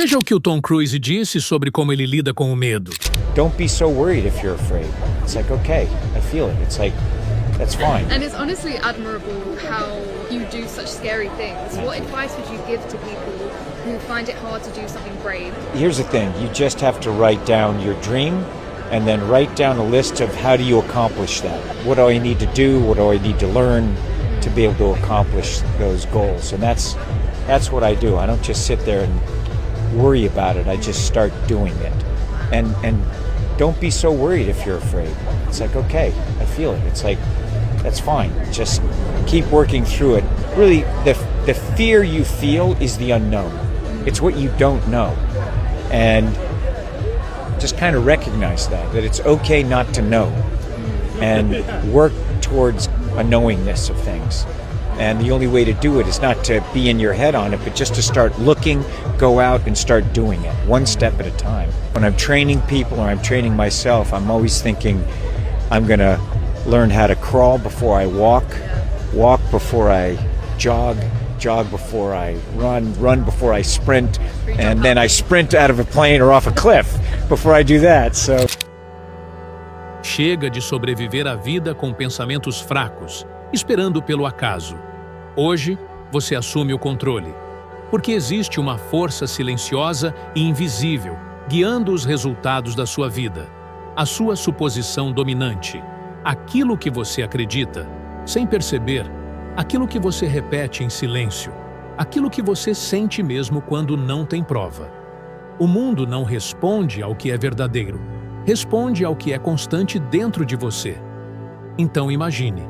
Veja o que o Tom Cruise disse sobre como ele lida com o medo. Don't be so worried if you're afraid. It's like, okay, I feel it. It's like, that's fine. And it's honestly admirable how you do such scary things. What advice would you give to people who find it hard to do something brave? Here's the thing, you just have to write down your dream and then write down a list of how do you accomplish that. What do I need to do? What do I need to learn to be able to accomplish those goals? And that's what I do. I don't just sit there and worry about it. I just start doing it. And don't be so worried if you're afraid. It's like, okay, I feel it. It's like, that's fine. Just keep working through it. Really, the fear you feel is the unknown. It's what you don't know. And just kind of recognize that it's okay not to know, and work towards a knowingness of things. And the only way to do it is not to be in your head on it, but just to start looking, go out and start doing it, one step at a time. When I'm training people or I'm training myself, I'm always thinking I'm going to learn how to crawl before I walk, walk before I jog, jog before I run, run before I sprint, and then I sprint out of a plane or off a cliff before I do that. So Chega de sobreviver à vida com pensamentos fracos, esperando pelo acaso. Hoje, você assume o controle, porque existe uma força silenciosa e invisível guiando os resultados da sua vida, a sua suposição dominante, aquilo que você acredita, sem perceber, aquilo que você repete em silêncio, aquilo que você sente mesmo quando não tem prova. O mundo não responde ao que é verdadeiro, responde ao que é constante dentro de você. Então imagine,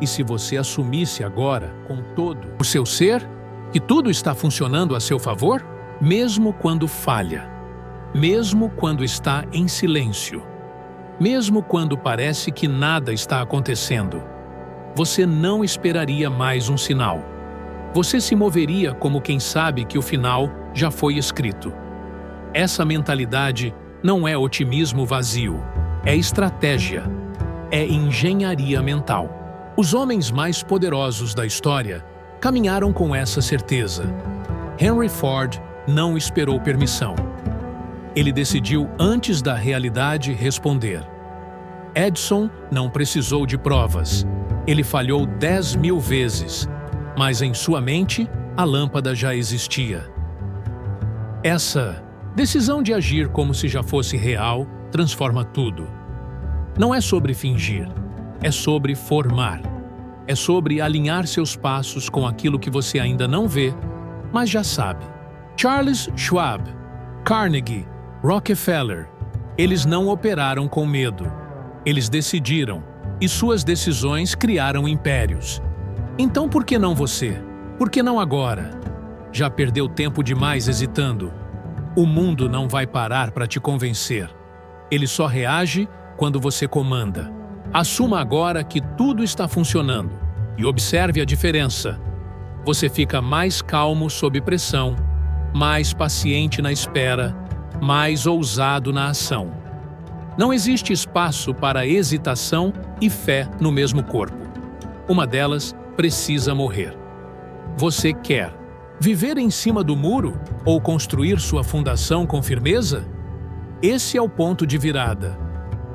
e se você assumisse agora, com todo o seu ser, que tudo está funcionando a seu favor, mesmo quando falha, mesmo quando está em silêncio, mesmo quando parece que nada está acontecendo, você não esperaria mais um sinal. Você se moveria como quem sabe que o final já foi escrito. Essa mentalidade não é otimismo vazio, é estratégia, é engenharia mental. Os homens mais poderosos da história caminharam com essa certeza. Henry Ford não esperou permissão. Ele decidiu antes da realidade responder. Edison não precisou de provas. Ele falhou 10.000 vezes, mas em sua mente a lâmpada já existia. Essa decisão de agir como se já fosse real transforma tudo. Não é sobre fingir, é sobre formar. É sobre alinhar seus passos com aquilo que você ainda não vê, mas já sabe. Charles Schwab, Carnegie, Rockefeller, eles não operaram com medo. Eles decidiram, e suas decisões criaram impérios. Então por que não você? Por que não agora? Já perdeu tempo demais hesitando. O mundo não vai parar para te convencer. Ele só reage quando você comanda. Assuma agora que tudo está funcionando e observe a diferença. Você fica mais calmo sob pressão, mais paciente na espera, mais ousado na ação. Não existe espaço para hesitação e fé no mesmo corpo. Uma delas precisa morrer. Você quer viver em cima do muro ou construir sua fundação com firmeza? Esse é o ponto de virada.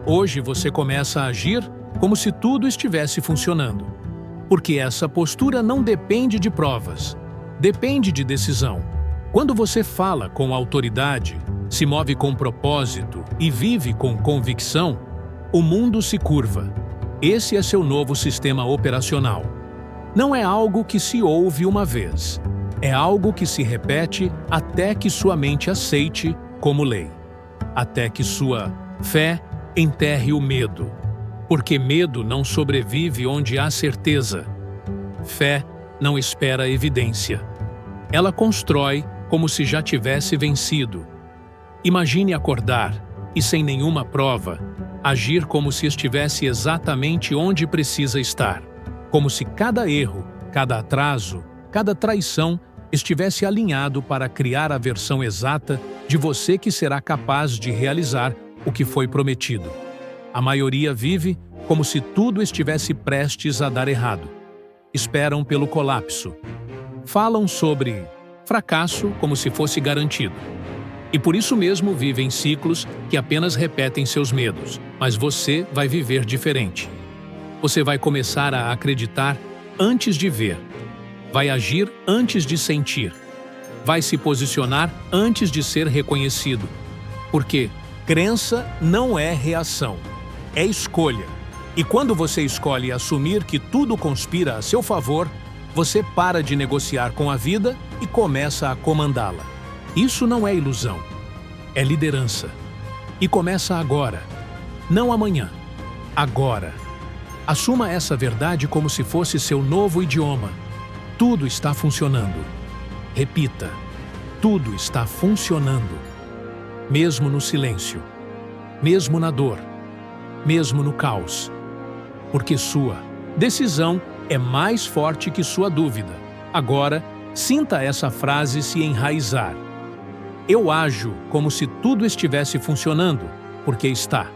Hoje você começa a agir como se tudo estivesse funcionando. Porque essa postura não depende de provas, depende de decisão. Quando você fala com autoridade, se move com propósito e vive com convicção, o mundo se curva. Esse é seu novo sistema operacional. Não é algo que se ouve uma vez. É algo que se repete até que sua mente aceite como lei. Até que sua fé enterre o medo. Porque medo não sobrevive onde há certeza. Fé não espera evidência. Ela constrói como se já tivesse vencido. Imagine acordar e, sem nenhuma prova, agir como se estivesse exatamente onde precisa estar. Como se cada erro, cada atraso, cada traição estivesse alinhado para criar a versão exata de você que será capaz de realizar o que foi prometido. A maioria vive como se tudo estivesse prestes a dar errado. Esperam pelo colapso. Falam sobre fracasso como se fosse garantido. E por isso mesmo vivem ciclos que apenas repetem seus medos, mas você vai viver diferente. Você vai começar a acreditar antes de ver, vai agir antes de sentir, vai se posicionar antes de ser reconhecido. Porque crença não é reação, é escolha. E quando você escolhe assumir que tudo conspira a seu favor, você para de negociar com a vida e começa a comandá-la. Isso não é ilusão, é liderança. E começa agora, não amanhã, agora. Assuma essa verdade como se fosse seu novo idioma. Tudo está funcionando. Repita, tudo está funcionando. Mesmo no silêncio, mesmo na dor, mesmo no caos. Porque sua decisão é mais forte que sua dúvida. Agora, sinta essa frase se enraizar. Eu ajo como se tudo estivesse funcionando, porque está.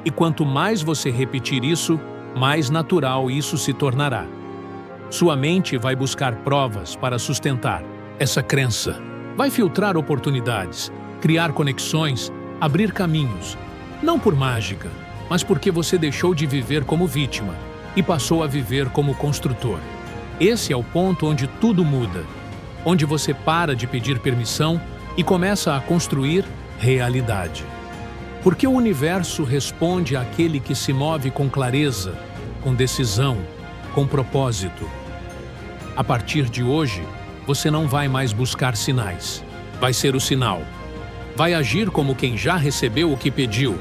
E quanto mais você repetir isso, mais natural isso se tornará. Sua mente vai buscar provas para sustentar essa crença. Vai filtrar oportunidades, criar conexões, abrir caminhos. Não por mágica, mas porque você deixou de viver como vítima e passou a viver como construtor. Esse é o ponto onde tudo muda, onde você para de pedir permissão e começa a construir realidade. Porque o universo responde àquele que se move com clareza, com decisão, com propósito. A partir de hoje, você não vai mais buscar sinais. Vai ser o sinal. Vai agir como quem já recebeu o que pediu.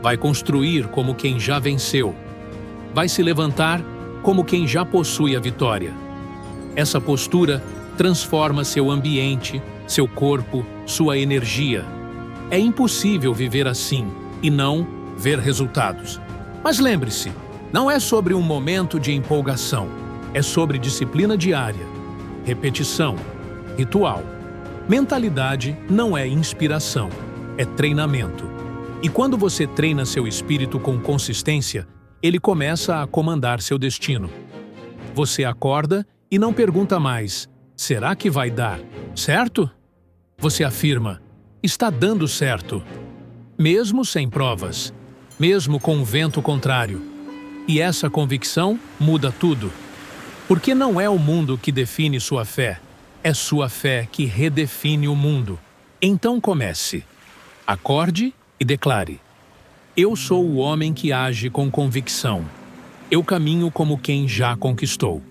Vai construir como quem já venceu. Vai se levantar como quem já possui a vitória. Essa postura transforma seu ambiente, seu corpo, sua energia. É impossível viver assim e não ver resultados. Mas lembre-se, não é sobre um momento de empolgação. É sobre disciplina diária, repetição, ritual. Mentalidade não é inspiração, é treinamento. E quando você treina seu espírito com consistência, ele começa a comandar seu destino. Você acorda e não pergunta mais, será que vai dar certo? Você afirma, está dando certo. Mesmo sem provas, mesmo com o vento contrário. E essa convicção muda tudo. Porque não é o mundo que define sua fé, é sua fé que redefine o mundo. Então comece. Acorde e declare. Eu sou o homem que age com convicção. Eu caminho como quem já conquistou.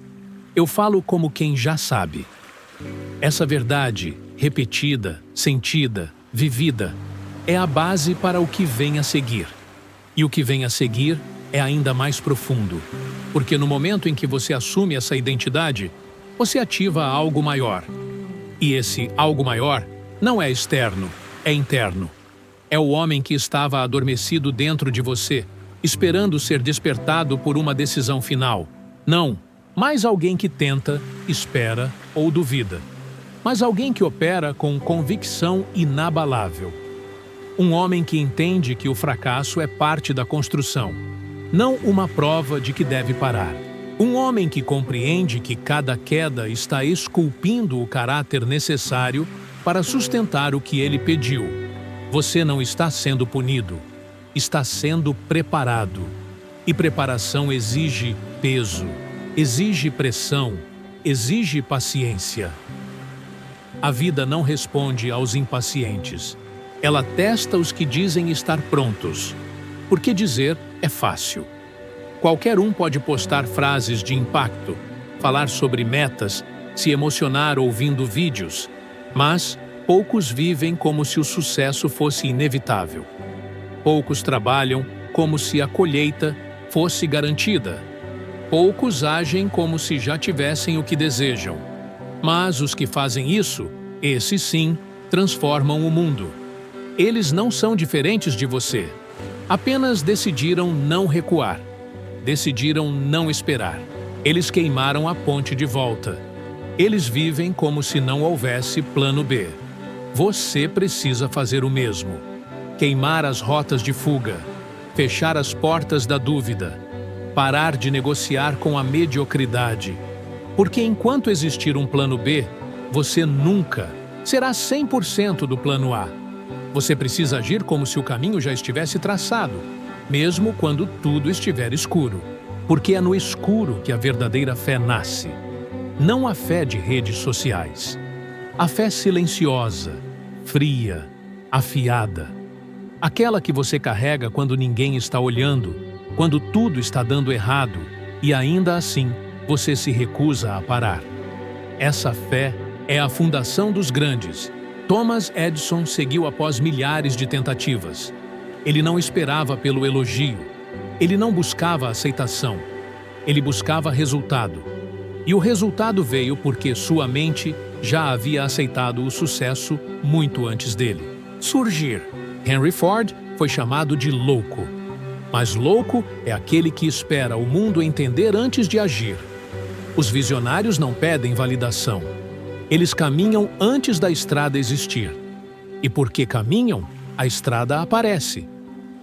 Eu falo como quem já sabe. Essa verdade, repetida, sentida, vivida, é a base para o que vem a seguir. E o que vem a seguir é ainda mais profundo. Porque no momento em que você assume essa identidade, você ativa algo maior. E esse algo maior não é externo, é interno. É o homem que estava adormecido dentro de você, esperando ser despertado por uma decisão final. Não, mais alguém que tenta, espera ou duvida. Mas alguém que opera com convicção inabalável. Um homem que entende que o fracasso é parte da construção, não uma prova de que deve parar. Um homem que compreende que cada queda está esculpindo o caráter necessário para sustentar o que ele pediu. Você não está sendo punido, está sendo preparado. E preparação exige peso, exige pressão, exige paciência. A vida não responde aos impacientes. Ela testa os que dizem estar prontos. Porque dizer é fácil. Qualquer um pode postar frases de impacto, falar sobre metas, se emocionar ouvindo vídeos, mas poucos vivem como se o sucesso fosse inevitável. Poucos trabalham como se a colheita fosse garantida. Poucos agem como se já tivessem o que desejam. Mas os que fazem isso, esses sim, transformam o mundo. Eles não são diferentes de você. Apenas decidiram não recuar. Decidiram não esperar. Eles queimaram a ponte de volta. Eles vivem como se não houvesse plano B. Você precisa fazer o mesmo. Queimar as rotas de fuga. Fechar as portas da dúvida. Parar de negociar com a mediocridade. Porque enquanto existir um plano B, você nunca será 100% do plano A. Você precisa agir como se o caminho já estivesse traçado, mesmo quando tudo estiver escuro, porque é no escuro que a verdadeira fé nasce. Não a fé de redes sociais. A fé silenciosa, fria, afiada. Aquela que você carrega quando ninguém está olhando, quando tudo está dando errado e ainda assim você se recusa a parar. Essa fé é a fundação dos grandes. Thomas Edison seguiu após milhares de tentativas. Ele não esperava pelo elogio. Ele não buscava aceitação. Ele buscava resultado. E o resultado veio porque sua mente já havia aceitado o sucesso muito antes dele. Surgir. Henry Ford foi chamado de louco. Mas louco é aquele que espera o mundo entender antes de agir. Os visionários não pedem validação. Eles caminham antes da estrada existir. E porque caminham, a estrada aparece.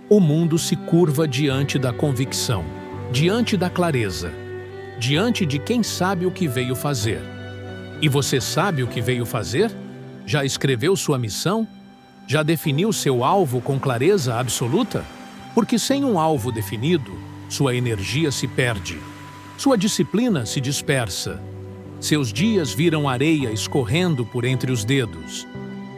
O mundo se curva diante da convicção, diante da clareza, diante de quem sabe o que veio fazer. E você sabe o que veio fazer? Já escreveu sua missão? Já definiu seu alvo com clareza absoluta? Porque sem um alvo definido, sua energia se perde. Sua disciplina se dispersa. Seus dias viram areia escorrendo por entre os dedos.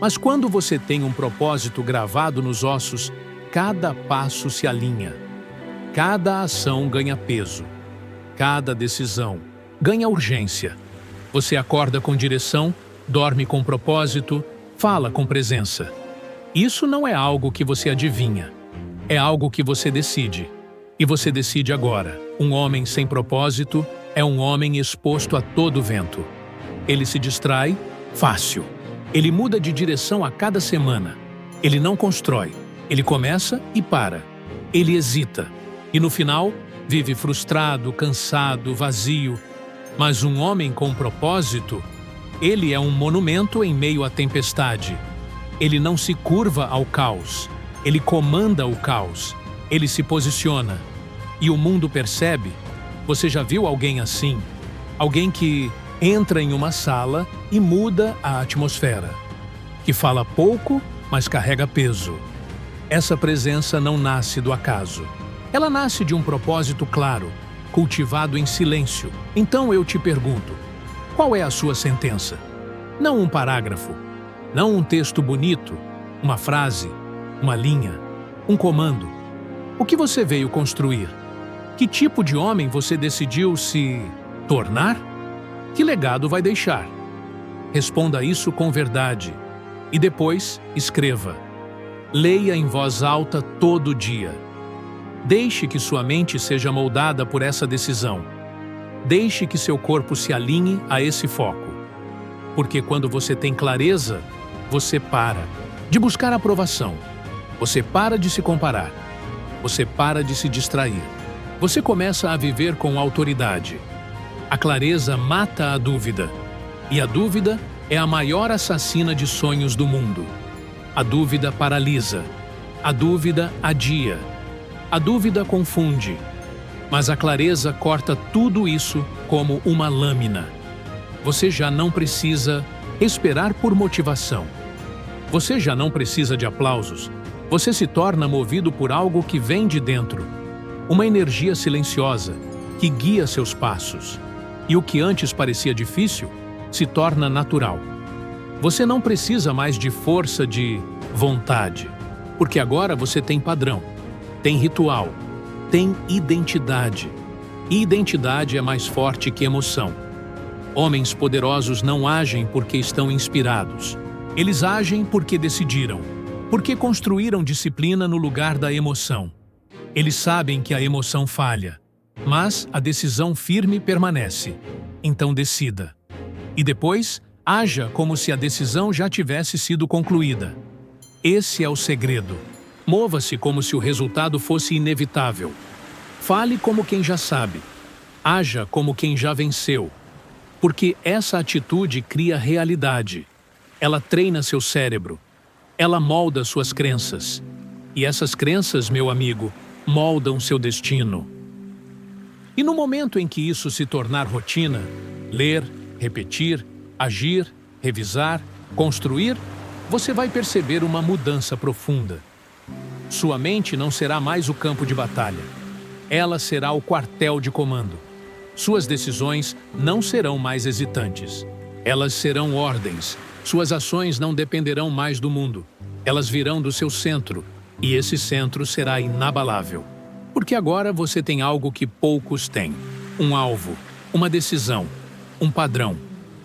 Mas quando você tem um propósito gravado nos ossos, cada passo se alinha. Cada ação ganha peso. Cada decisão ganha urgência. Você acorda com direção, dorme com propósito, fala com presença. Isso não é algo que você adivinha. É algo que você decide. E você decide agora. Um homem sem propósito é um homem exposto a todo vento. Ele se distrai fácil. Ele muda de direção a cada semana. Ele não constrói. Ele começa e para. Ele hesita. E no final, vive frustrado, cansado, vazio. Mas um homem com propósito, ele é um monumento em meio à tempestade. Ele não se curva ao caos. Ele comanda o caos. Ele se posiciona. E o mundo percebe. Você já viu alguém assim? Alguém que entra em uma sala e muda a atmosfera. Que fala pouco, mas carrega peso. Essa presença não nasce do acaso. Ela nasce de um propósito claro, cultivado em silêncio. Então eu te pergunto, qual é a sua sentença? Não um parágrafo, não um texto bonito, uma frase, uma linha, um comando. O que você veio construir? Que tipo de homem você decidiu se tornar? Que legado vai deixar? Responda isso com verdade. E depois, escreva. Leia em voz alta todo dia. Deixe que sua mente seja moldada por essa decisão. Deixe que seu corpo se alinhe a esse foco. Porque quando você tem clareza, você para de buscar aprovação. Você para de se comparar. Você para de se distrair. Você começa a viver com autoridade. A clareza mata a dúvida. E a dúvida é a maior assassina de sonhos do mundo. A dúvida paralisa. A dúvida adia. A dúvida confunde. Mas a clareza corta tudo isso como uma lâmina. Você já não precisa esperar por motivação. Você já não precisa de aplausos. Você se torna movido por algo que vem de dentro. Uma energia silenciosa que guia seus passos. E o que antes parecia difícil se torna natural. Você não precisa mais de força de vontade, porque agora você tem padrão, tem ritual, tem identidade. E identidade é mais forte que emoção. Homens poderosos não agem porque estão inspirados. Eles agem porque decidiram, porque construíram disciplina no lugar da emoção. Eles sabem que a emoção falha, mas a decisão firme permanece. Então decida. E depois, haja como se a decisão já tivesse sido concluída. Esse é o segredo. Mova-se como se o resultado fosse inevitável. Fale como quem já sabe. Haja como quem já venceu. Porque essa atitude cria realidade. Ela treina seu cérebro. Ela molda suas crenças. E essas crenças, meu amigo, moldam seu destino. E no momento em que isso se tornar rotina, ler, repetir, agir, revisar, construir, você vai perceber uma mudança profunda. Sua mente não será mais o campo de batalha. Ela será o quartel de comando. Suas decisões não serão mais hesitantes. Elas serão ordens. Suas ações não dependerão mais do mundo. Elas virão do seu centro, e esse centro será inabalável. Porque agora você tem algo que poucos têm: um alvo, uma decisão, um padrão.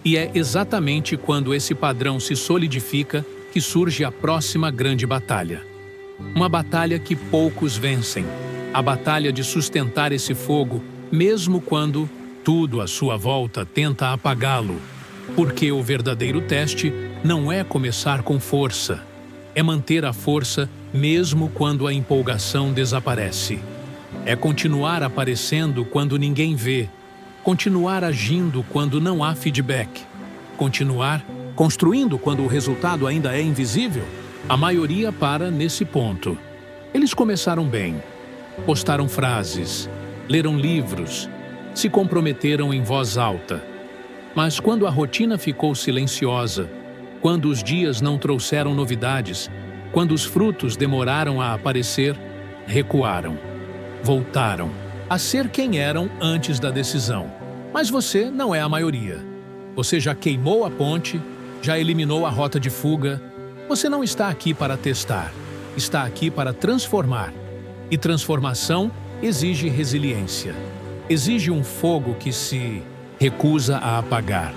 E é exatamente quando esse padrão se solidifica que surge a próxima grande batalha. Uma batalha que poucos vencem. A batalha de sustentar esse fogo, mesmo quando tudo à sua volta tenta apagá-lo. Porque o verdadeiro teste não é começar com força. É manter a força mesmo quando a empolgação desaparece. É continuar aparecendo quando ninguém vê. Continuar agindo quando não há feedback. Continuar construindo quando o resultado ainda é invisível. A maioria para nesse ponto. Eles começaram bem. Postaram frases, leram livros, se comprometeram em voz alta. Mas quando a rotina ficou silenciosa, quando os dias não trouxeram novidades, quando os frutos demoraram a aparecer, recuaram. Voltaram a ser quem eram antes da decisão. Mas você não é a maioria. Você já queimou a ponte, já eliminou a rota de fuga. Você não está aqui para testar, está aqui para transformar. E transformação exige resiliência. Exige um fogo que se recusa a apagar.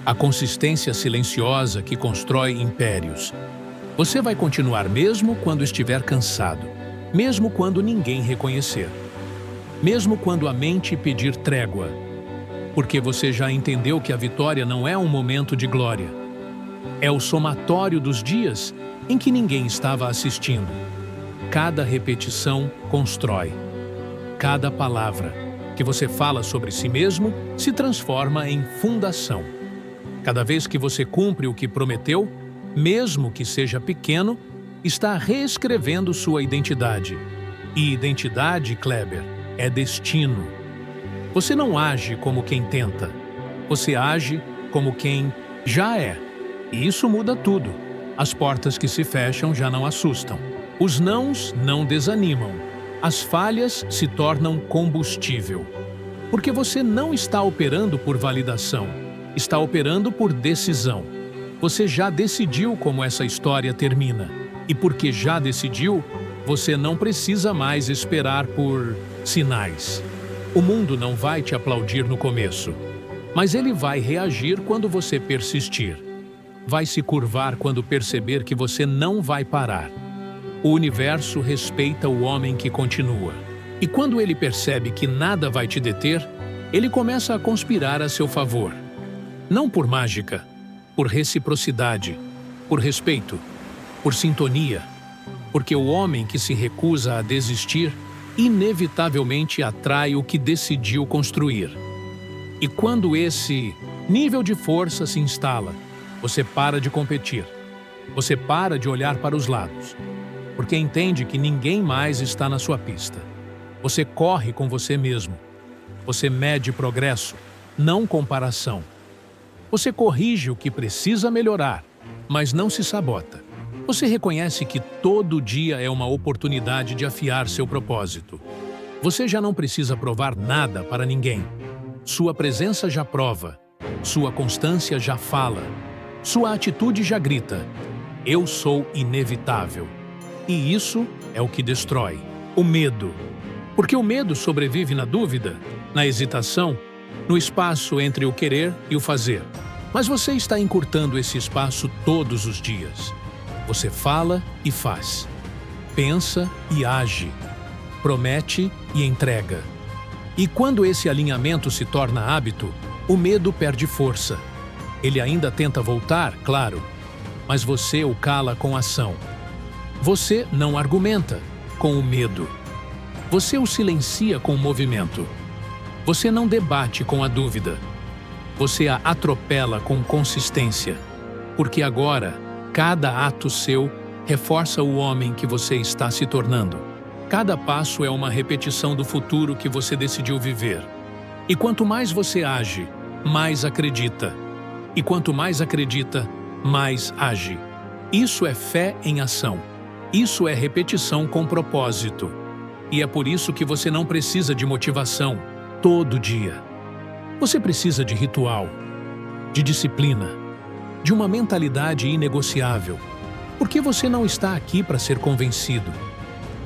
A consistência silenciosa que constrói impérios. Você vai continuar mesmo quando estiver cansado, mesmo quando ninguém reconhecer, mesmo quando a mente pedir trégua, porque você já entendeu que a vitória não é um momento de glória. É o somatório dos dias em que ninguém estava assistindo. Cada repetição constrói. Cada palavra que você fala sobre si mesmo se transforma em fundação. Cada vez que você cumpre o que prometeu, mesmo que seja pequeno, está reescrevendo sua identidade. E identidade, Kleber, é destino. Você não age como quem tenta. Você age como quem já é. E isso muda tudo. As portas que se fecham já não assustam. Os nãos não desanimam. As falhas se tornam combustível. Porque você não está operando por validação. Está operando por decisão. Você já decidiu como essa história termina. E porque já decidiu, você não precisa mais esperar por sinais. O mundo não vai te aplaudir no começo, mas ele vai reagir quando você persistir. Vai se curvar quando perceber que você não vai parar. O universo respeita o homem que continua. E quando ele percebe que nada vai te deter, ele começa a conspirar a seu favor. Não por mágica, por reciprocidade, por respeito, por sintonia. Porque o homem que se recusa a desistir, inevitavelmente atrai o que decidiu construir. E quando esse nível de força se instala, você para de competir. Você para de olhar para os lados, porque entende que ninguém mais está na sua pista. Você corre com você mesmo. Você mede progresso, não comparação. Você corrige o que precisa melhorar, mas não se sabota. Você reconhece que todo dia é uma oportunidade de afiar seu propósito. Você já não precisa provar nada para ninguém. Sua presença já prova. Sua constância já fala. Sua atitude já grita: eu sou inevitável. E isso é o que destrói o medo. Porque o medo sobrevive na dúvida, na hesitação, no espaço entre o querer e o fazer. Mas você está encurtando esse espaço todos os dias. Você fala e faz. Pensa e age. Promete e entrega. E quando esse alinhamento se torna hábito, o medo perde força. Ele ainda tenta voltar, claro, mas você o cala com ação. Você não argumenta com o medo. Você o silencia com o movimento. Você não debate com a dúvida. Você a atropela com consistência. Porque agora, cada ato seu reforça o homem que você está se tornando. Cada passo é uma repetição do futuro que você decidiu viver. E quanto mais você age, mais acredita. E quanto mais acredita, mais age. Isso é fé em ação. Isso é repetição com propósito. E é por isso que você não precisa de motivação todo dia. Você precisa de ritual, de disciplina, de uma mentalidade inegociável. Porque você não está aqui para ser convencido.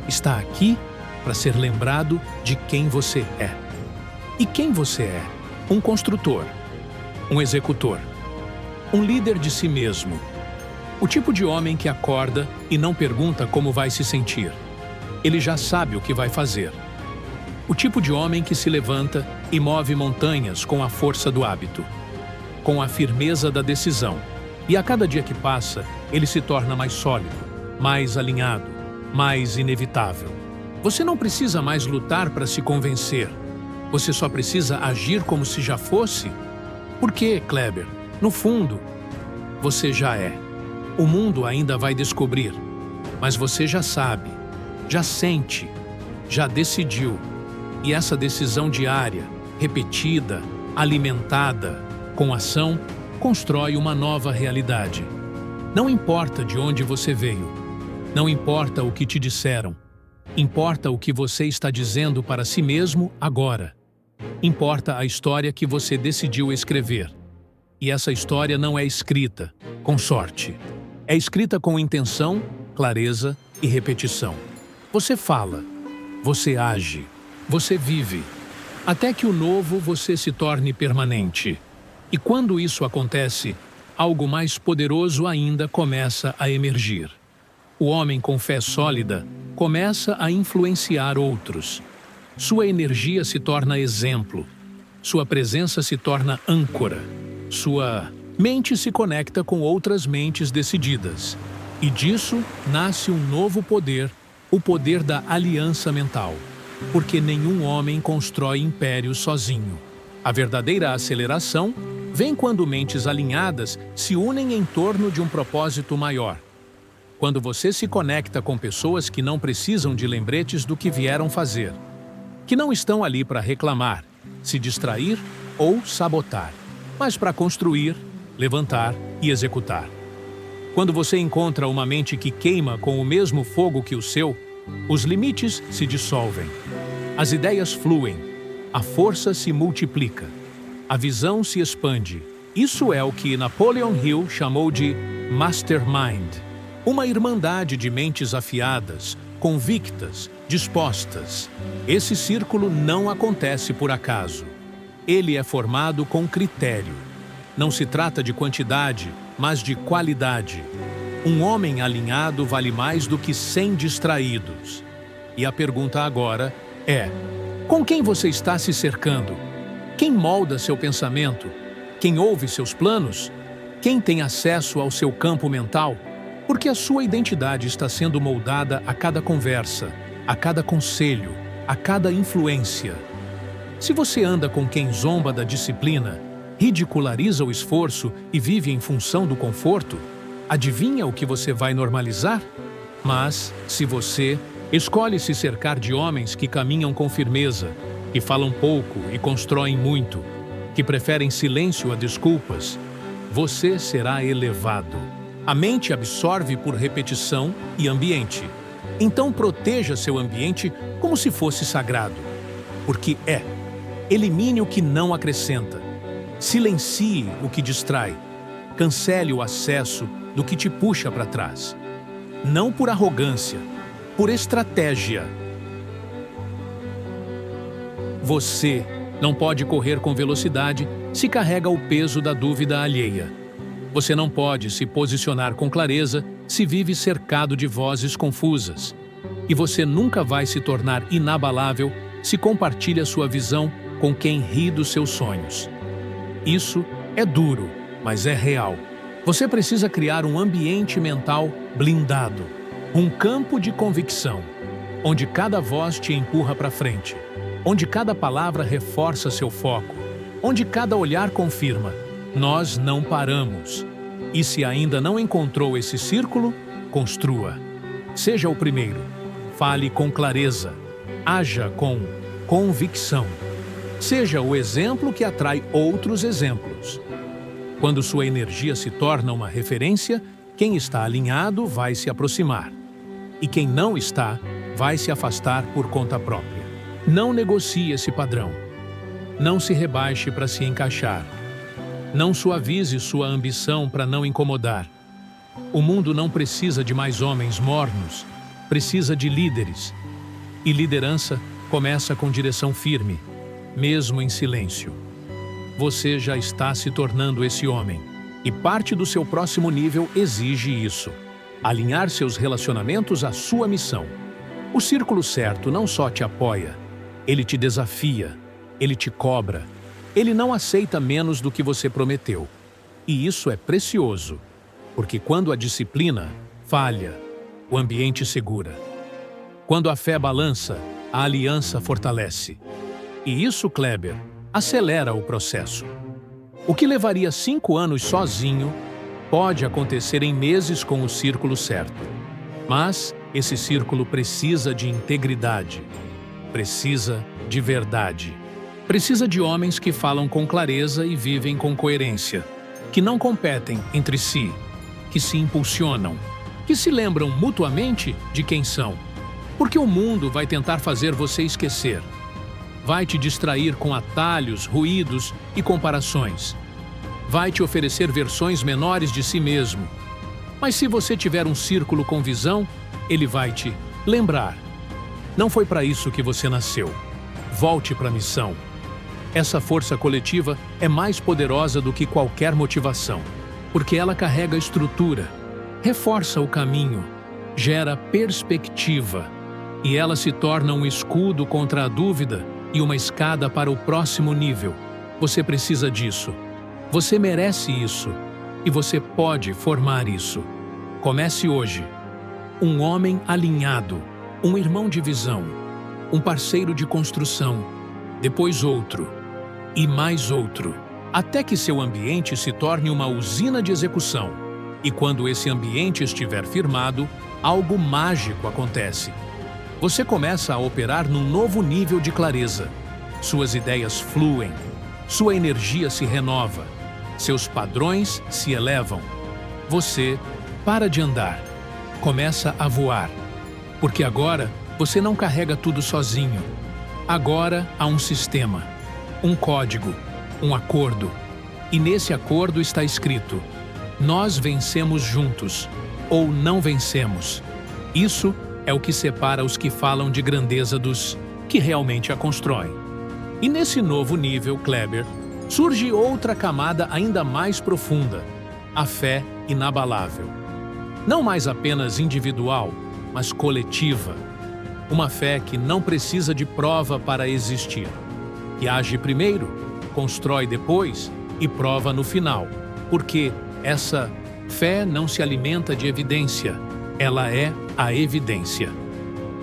Está aqui para ser lembrado de quem você é. E quem você é? Um construtor, um executor, um líder de si mesmo. O tipo de homem que acorda e não pergunta como vai se sentir. Ele já sabe o que vai fazer. O tipo de homem que se levanta e move montanhas com a força do hábito, com a firmeza da decisão. E a cada dia que passa, ele se torna mais sólido, mais alinhado, mais inevitável. Você não precisa mais lutar para se convencer. Você só precisa agir como se já fosse. Porque, Kleber, no fundo, você já é. O mundo ainda vai descobrir, mas você já sabe, já sente, já decidiu. E essa decisão diária, repetida, alimentada, com ação, constrói uma nova realidade. Não importa de onde você veio, não importa o que te disseram, importa o que você está dizendo para si mesmo agora. Importa a história que você decidiu escrever. E essa história não é escrita com sorte. É escrita com intenção, clareza e repetição. Você fala, você age, você vive, até que o novo você se torne permanente. E quando isso acontece, algo mais poderoso ainda começa a emergir. O homem com fé sólida começa a influenciar outros. Sua energia se torna exemplo. Sua presença se torna âncora. Sua mente se conecta com outras mentes decididas. E disso nasce um novo poder, o poder da aliança mental. Porque nenhum homem constrói império sozinho. A verdadeira aceleração vem quando mentes alinhadas se unem em torno de um propósito maior. Quando você se conecta com pessoas que não precisam de lembretes do que vieram fazer. Que não estão ali para reclamar, se distrair ou sabotar, mas para construir, levantar e executar. Quando você encontra uma mente que queima com o mesmo fogo que o seu, os limites se dissolvem, as ideias fluem, a força se multiplica, a visão se expande. Isso é o que Napoleon Hill chamou de Mastermind, uma irmandade de mentes afiadas, convictas, dispostas. Esse círculo não acontece por acaso. Ele é formado com critério. Não se trata de quantidade, mas de qualidade. Um homem alinhado vale mais do que 100 distraídos. E a pergunta agora é: com quem você está se cercando? Quem molda seu pensamento? Quem ouve seus planos? Quem tem acesso ao seu campo mental? Porque a sua identidade está sendo moldada a cada conversa, a cada conselho, a cada influência. Se você anda com quem zomba da disciplina, ridiculariza o esforço e vive em função do conforto, adivinha o que você vai normalizar? Mas, se você escolhe se cercar de homens que caminham com firmeza, que falam pouco e constroem muito, que preferem silêncio a desculpas, você será elevado. A mente absorve por repetição e ambiente. Então proteja seu ambiente como se fosse sagrado. Porque é. Elimine o que não acrescenta. Silencie o que distrai. Cancele o acesso do que te puxa para trás. Não por arrogância, por estratégia. Você não pode correr com velocidade se carrega o peso da dúvida alheia. Você não pode se posicionar com clareza se vive cercado de vozes confusas. E você nunca vai se tornar inabalável se compartilha sua visão com quem ri dos seus sonhos. Isso é duro, mas é real. Você precisa criar um ambiente mental blindado, um campo de convicção, onde cada voz te empurra para frente, onde cada palavra reforça seu foco, onde cada olhar confirma: nós não paramos. E se ainda não encontrou esse círculo, construa. Seja o primeiro. Fale com clareza. Haja com convicção. Seja o exemplo que atrai outros exemplos. Quando sua energia se torna uma referência, Quem está alinhado vai se aproximar, e quem não está vai se afastar por conta própria. Não negocie esse padrão. Não se rebaixe para se encaixar. Não suavize sua ambição para não incomodar. O mundo não precisa de mais homens mornos, precisa de líderes. E liderança começa com direção firme, mesmo em silêncio. Você já está se tornando esse homem, e parte do seu próximo nível exige isso: alinhar seus relacionamentos à sua missão. O círculo certo não só te apoia, ele te desafia, ele te cobra, ele não aceita menos do que você prometeu. E isso é precioso, porque quando a disciplina falha, o ambiente segura. Quando a fé balança, a aliança fortalece. E isso, Kleber, acelera o processo. O que levaria 5 anos sozinho pode acontecer em meses com o círculo certo. Mas esse círculo precisa de integridade, precisa de verdade. Precisa de homens que falam com clareza e vivem com coerência, que não competem entre si, que se impulsionam, que se lembram mutuamente de quem são. Porque o mundo vai tentar fazer você esquecer. Vai te distrair com atalhos, ruídos e comparações. Vai te oferecer versões menores de si mesmo. Mas se você tiver um círculo com visão, ele vai te lembrar. Não foi para isso que você nasceu. Volte para a missão. Essa força coletiva é mais poderosa do que qualquer motivação, porque ela carrega estrutura, reforça o caminho, gera perspectiva, e ela se torna um escudo contra a dúvida e uma escada para o próximo nível. Você precisa disso. Você merece isso. E você pode formar isso. Comece hoje. Um homem alinhado, um irmão de visão, um parceiro de construção, depois outro, e mais outro, até que seu ambiente se torne uma usina de execução. E quando esse ambiente estiver firmado, algo mágico acontece. Você começa a operar num novo nível de clareza. Suas ideias fluem, sua energia se renova, seus padrões se elevam. Você para de andar, começa a voar, porque agora você não carrega tudo sozinho. Agora há um sistema, um código, um acordo. E nesse acordo está escrito: nós vencemos juntos, ou não vencemos. Isso é o que separa os que falam de grandeza dos que realmente a constroem. E nesse novo nível, Kleber, surge outra camada ainda mais profunda: a fé inabalável. Não mais apenas individual, mas coletiva. Uma fé que não precisa de prova para existir. Que age primeiro, constrói depois e prova no final. Porque essa fé não se alimenta de evidência, ela é a evidência.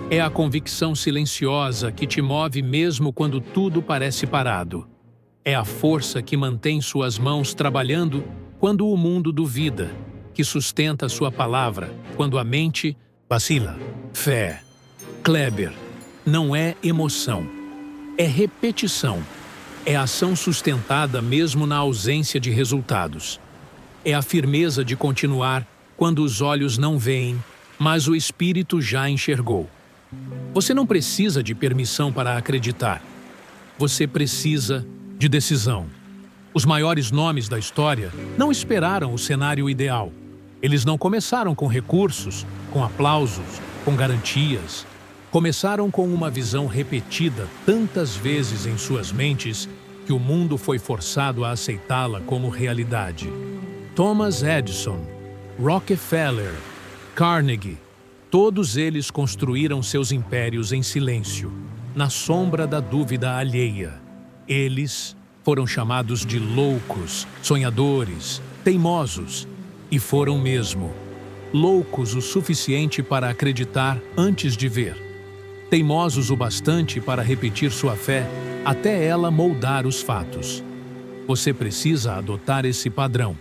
É a convicção silenciosa que te move mesmo quando tudo parece parado. É a força que mantém suas mãos trabalhando quando o mundo duvida, que sustenta sua palavra quando a mente vacila. Fé, Kleber, não é emoção, é repetição. É ação sustentada mesmo na ausência de resultados. É a firmeza de continuar quando os olhos não veem, mas o espírito já enxergou. Você não precisa de permissão para acreditar. Você precisa de decisão. Os maiores nomes da história não esperaram o cenário ideal. Eles não começaram com recursos, com aplausos, com garantias. Começaram com uma visão repetida tantas vezes em suas mentes que o mundo foi forçado a aceitá-la como realidade. Thomas Edison, Rockefeller, Carnegie, todos eles construíram seus impérios em silêncio, na sombra da dúvida alheia. Eles foram chamados de loucos, sonhadores, teimosos, e foram mesmo. Loucos o suficiente para acreditar antes de ver. Teimosos o bastante para repetir sua fé até ela moldar os fatos. Você precisa adotar esse padrão.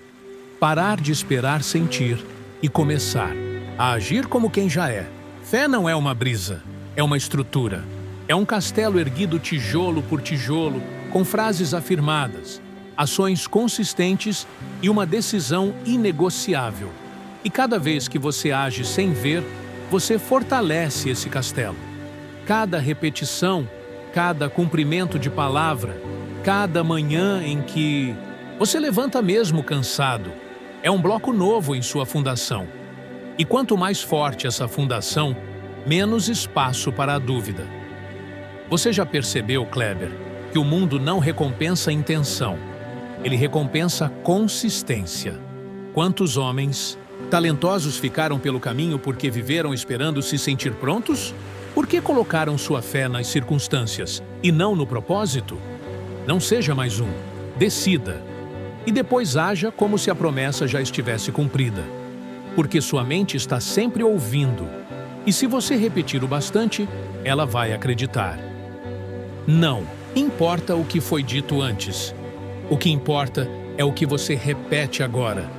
Parar de esperar sentir e começar a agir como quem já é. Fé não é uma brisa, é uma estrutura. É um castelo erguido tijolo por tijolo, com frases afirmadas, ações consistentes e uma decisão inegociável. E cada vez que você age sem ver, você fortalece esse castelo. Cada repetição, cada cumprimento de palavra, cada manhã em que você levanta mesmo cansado, é um bloco novo em sua fundação. E quanto mais forte essa fundação, menos espaço para a dúvida. Você já percebeu, Kleber, que o mundo não recompensa intenção, ele recompensa consistência. Quantos homens talentosos ficaram pelo caminho porque viveram esperando se sentir prontos? Por que colocaram sua fé nas circunstâncias e não no propósito? Não seja mais um. Decida. E depois haja como se a promessa já estivesse cumprida. Porque sua mente está sempre ouvindo. E se você repetir o bastante, ela vai acreditar. Não importa o que foi dito antes. O que importa é o que você repete agora.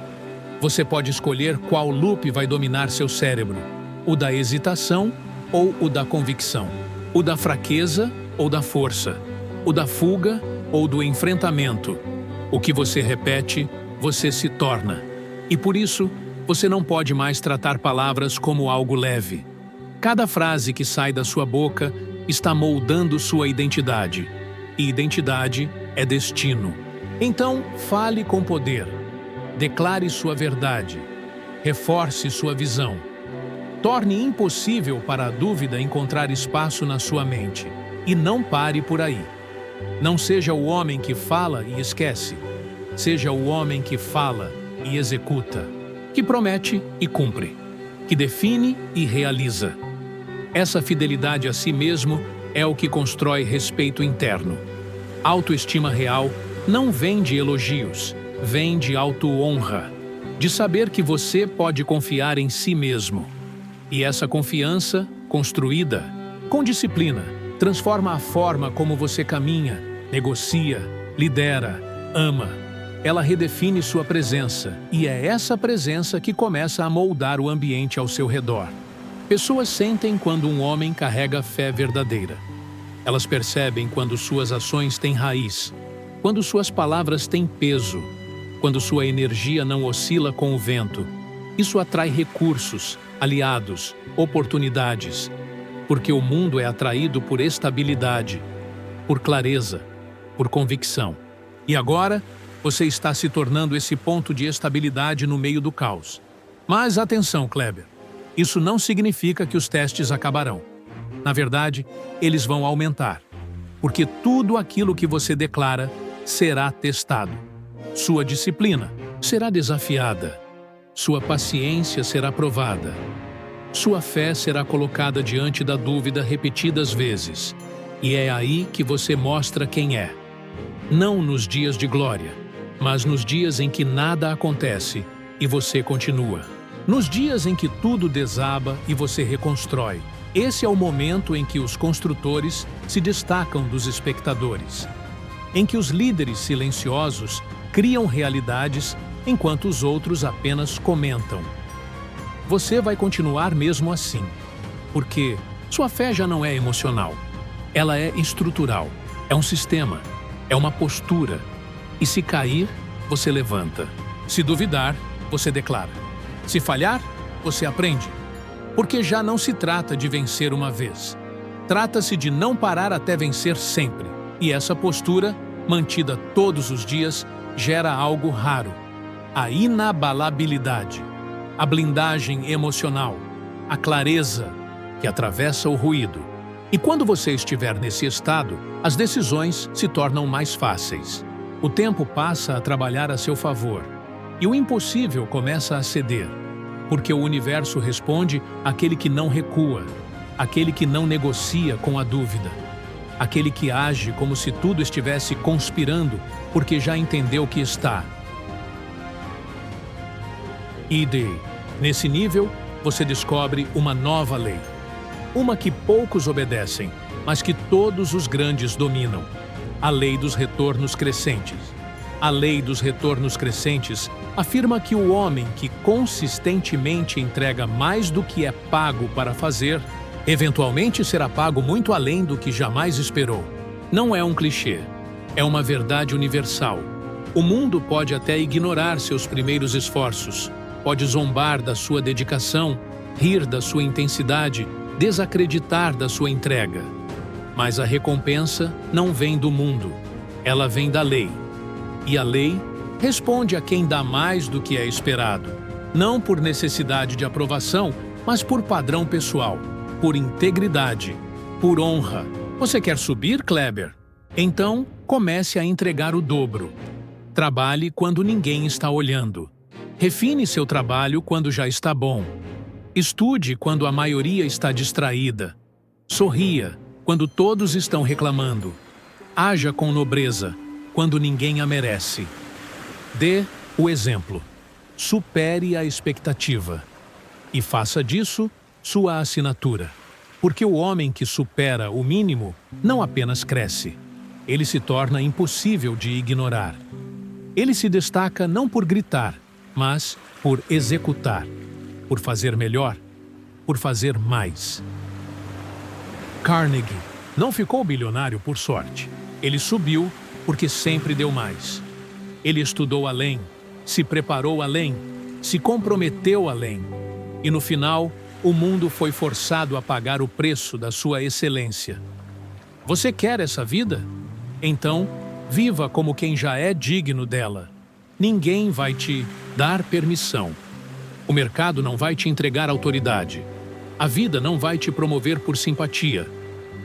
Você pode escolher qual loop vai dominar seu cérebro, o da hesitação ou o da convicção, o da fraqueza ou da força, o da fuga ou do enfrentamento. O que você repete, você se torna. E por isso, você não pode mais tratar palavras como algo leve. Cada frase que sai da sua boca está moldando sua identidade. E identidade é destino. Então, fale com poder. Declare sua verdade. Reforce sua visão. Torne impossível para a dúvida encontrar espaço na sua mente. E não pare por aí. Não seja o homem que fala e esquece. Seja o homem que fala e executa. Que promete e cumpre. Que define e realiza. Essa fidelidade a si mesmo é o que constrói respeito interno. Autoestima real não vem de elogios, vem de auto-honra, de saber que você pode confiar em si mesmo. E essa confiança, construída com disciplina, transforma a forma como você caminha, negocia, lidera, ama. Ela redefine sua presença, e é essa presença que começa a moldar o ambiente ao seu redor. Pessoas sentem quando um homem carrega fé verdadeira. Elas percebem quando suas ações têm raiz, quando suas palavras têm peso, quando sua energia não oscila com o vento. Isso atrai recursos, aliados, oportunidades, porque o mundo é atraído por estabilidade, por clareza, por convicção. E agora, você está se tornando esse ponto de estabilidade no meio do caos. Mas atenção, Kleber, isso não significa que os testes acabarão. Na verdade, eles vão aumentar, porque tudo aquilo que você declara será testado. Sua disciplina será desafiada. Sua paciência será provada. Sua fé será colocada diante da dúvida repetidas vezes. E é aí que você mostra quem é. Não nos dias de glória, mas nos dias em que nada acontece e você continua. Nos dias em que tudo desaba e você reconstrói. Esse é o momento em que os construtores se destacam dos espectadores. Em que os líderes silenciosos criam realidades enquanto os outros apenas comentam. Você vai continuar mesmo assim, porque sua fé já não é emocional. Ela é estrutural, é um sistema, é uma postura. E se cair, você levanta. Se duvidar, você declara. Se falhar, você aprende. Porque já não se trata de vencer uma vez. Trata-se de não parar até vencer sempre. E essa postura, mantida todos os dias, gera algo raro. A inabalabilidade, a blindagem emocional, a clareza que atravessa o ruído. E quando você estiver nesse estado, as decisões se tornam mais fáceis. O tempo passa a trabalhar a seu favor. E o impossível começa a ceder. Porque o universo responde àquele que não recua, àquele que não negocia com a dúvida, aquele que age como se tudo estivesse conspirando porque já entendeu que está. Nesse nível, você descobre uma nova lei. Uma que poucos obedecem, mas que todos os grandes dominam. A lei dos retornos crescentes. A lei dos retornos crescentes afirma que o homem que consistentemente entrega mais do que é pago para fazer, eventualmente será pago muito além do que jamais esperou. Não é um clichê, é uma verdade universal. O mundo pode até ignorar seus primeiros esforços, pode zombar da sua dedicação, rir da sua intensidade, desacreditar da sua entrega. Mas a recompensa não vem do mundo, ela vem da lei. E a lei responde a quem dá mais do que é esperado, não por necessidade de aprovação, mas por padrão pessoal, por integridade, por honra. Você quer subir, Kleber? Então, comece a entregar o dobro. Trabalhe quando ninguém está olhando. Refine seu trabalho quando já está bom. Estude quando a maioria está distraída. Sorria quando todos estão reclamando. Haja com nobreza quando ninguém a merece. Dê o exemplo. Supere a expectativa. E faça disso sua assinatura. Porque o homem que supera o mínimo não apenas cresce, ele se torna impossível de ignorar. Ele se destaca não por gritar, mas por executar, por fazer melhor, por fazer mais. Carnegie não ficou bilionário por sorte. Ele subiu porque sempre deu mais. Ele estudou além, se preparou além, se comprometeu além. E no final, o mundo foi forçado a pagar o preço da sua excelência. Você quer essa vida? Então, viva como quem já é digno dela. Ninguém vai te dar permissão. O mercado não vai te entregar autoridade. A vida não vai te promover por simpatia.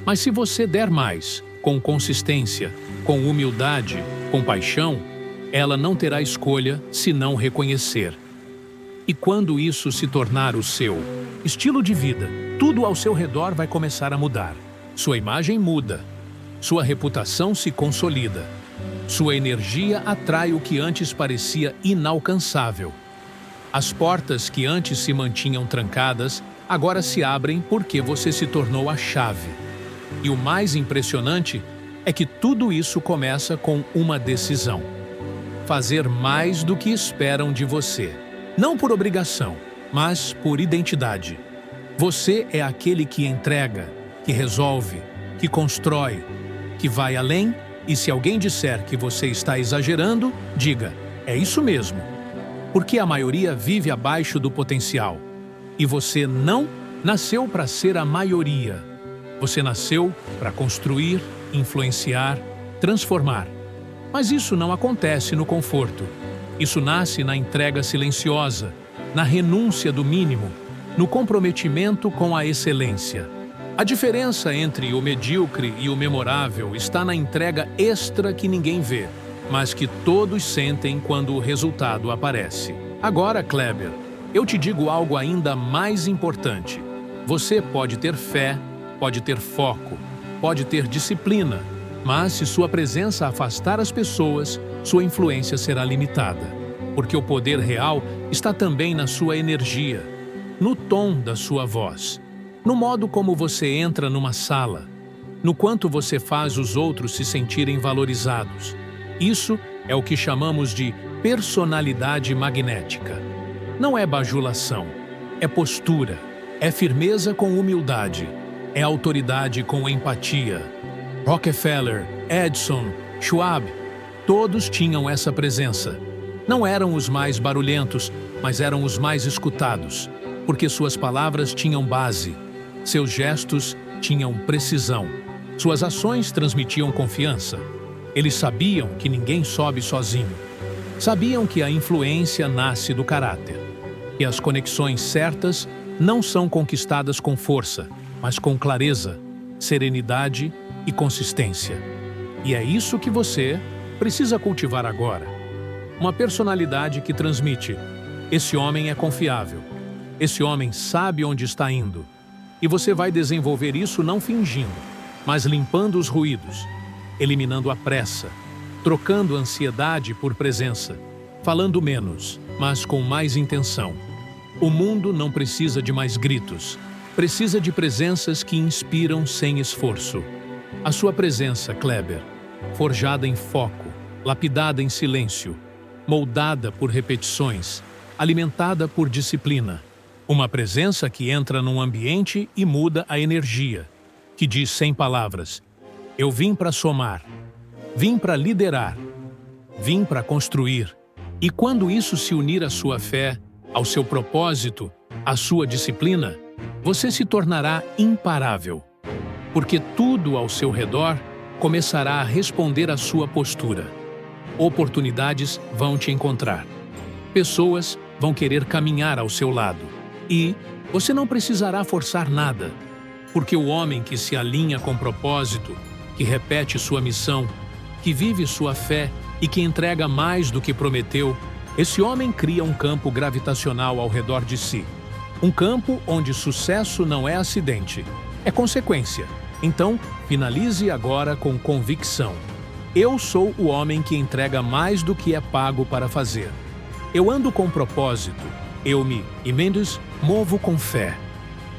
Mas se você der mais, com consistência, com humildade, com paixão, ela não terá escolha se não reconhecer. E quando isso se tornar o seu estilo de vida, tudo ao seu redor vai começar a mudar. Sua imagem muda. Sua reputação se consolida. Sua energia atrai o que antes parecia inalcançável. As portas que antes se mantinham trancadas, agora se abrem porque você se tornou a chave. E o mais impressionante é que tudo isso começa com uma decisão. Fazer mais do que esperam de você. Não por obrigação, mas por identidade. Você é aquele que entrega, que resolve, que constrói, que vai além, e se alguém disser que você está exagerando, diga, é isso mesmo. Porque a maioria vive abaixo do potencial. E você não nasceu para ser a maioria. Você nasceu para construir, influenciar, transformar. Mas isso não acontece no conforto. Isso nasce na entrega silenciosa, na renúncia do mínimo, no comprometimento com a excelência. A diferença entre o medíocre e o memorável está na entrega extra que ninguém vê, mas que todos sentem quando o resultado aparece. Agora, Kleber, eu te digo algo ainda mais importante. Você pode ter fé, pode ter foco, pode ter disciplina, mas se sua presença afastar as pessoas, sua influência será limitada. Porque o poder real está também na sua energia, no tom da sua voz, no modo como você entra numa sala, no quanto você faz os outros se sentirem valorizados. Isso é o que chamamos de personalidade magnética. Não é bajulação, é postura, é firmeza com humildade, é autoridade com empatia. Rockefeller, Edison, Schwab, todos tinham essa presença. Não eram os mais barulhentos, mas eram os mais escutados, porque suas palavras tinham base, seus gestos tinham precisão, suas ações transmitiam confiança. Eles sabiam que ninguém sobe sozinho. Sabiam que a influência nasce do caráter, que as conexões certas não são conquistadas com força, mas com clareza, serenidade e consistência. E é isso que você precisa cultivar agora. Uma personalidade que transmite: esse homem é confiável, esse homem sabe onde está indo. E você vai desenvolver isso não fingindo, mas limpando os ruídos, eliminando a pressa, trocando ansiedade por presença, falando menos, mas com mais intenção. O mundo não precisa de mais gritos, precisa de presenças que inspiram sem esforço. A sua presença, Kleber, forjada em foco, lapidada em silêncio, moldada por repetições, alimentada por disciplina. Uma presença que entra num ambiente e muda a energia, que diz sem palavras: eu vim para somar, vim para liderar, vim para construir. E quando isso se unir à sua fé, ao seu propósito, à sua disciplina, você se tornará imparável. Porque tudo ao seu redor começará a responder à sua postura. Oportunidades vão te encontrar. Pessoas vão querer caminhar ao seu lado. E você não precisará forçar nada, porque o homem que se alinha com propósito, que repete sua missão, que vive sua fé e que entrega mais do que prometeu, esse homem cria um campo gravitacional ao redor de si. Um campo onde sucesso não é acidente, é consequência. Então, finalize agora com convicção. Eu sou o homem que entrega mais do que é pago para fazer. Eu ando com propósito. Eu me movo com fé.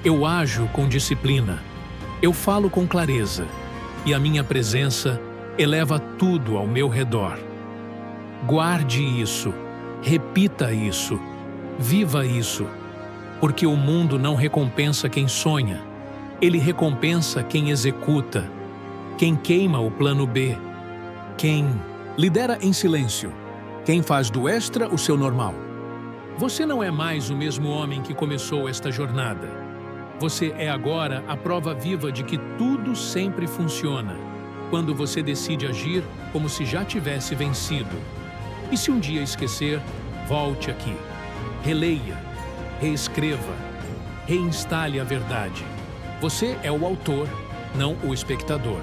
Eu ajo com disciplina. Eu falo com clareza. E a minha presença eleva tudo ao meu redor. Guarde isso. Repita isso. Viva isso. Porque o mundo não recompensa quem sonha. Ele recompensa quem executa. Quem queima o plano B. Quem lidera em silêncio. Quem faz do extra o seu normal. Você não é mais o mesmo homem que começou esta jornada. Você é agora a prova viva de que tudo sempre funciona, quando você decide agir como se já tivesse vencido. E se um dia esquecer, volte aqui. Releia, reescreva, reinstale a verdade. Você é o autor, não o espectador.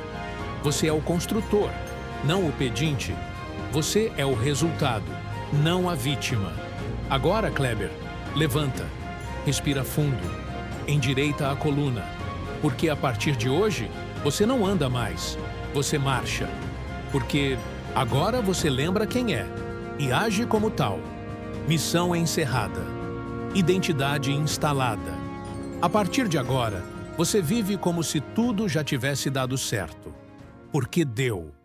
Você é o construtor, não o pedinte. Você é o resultado, não a vítima. Agora, Kleber, levanta, respira fundo, endireita a coluna, porque a partir de hoje, você não anda mais, você marcha. Porque agora você lembra quem é e age como tal. Missão encerrada, identidade instalada. A partir de agora, você vive como se tudo já tivesse dado certo. Porque deu.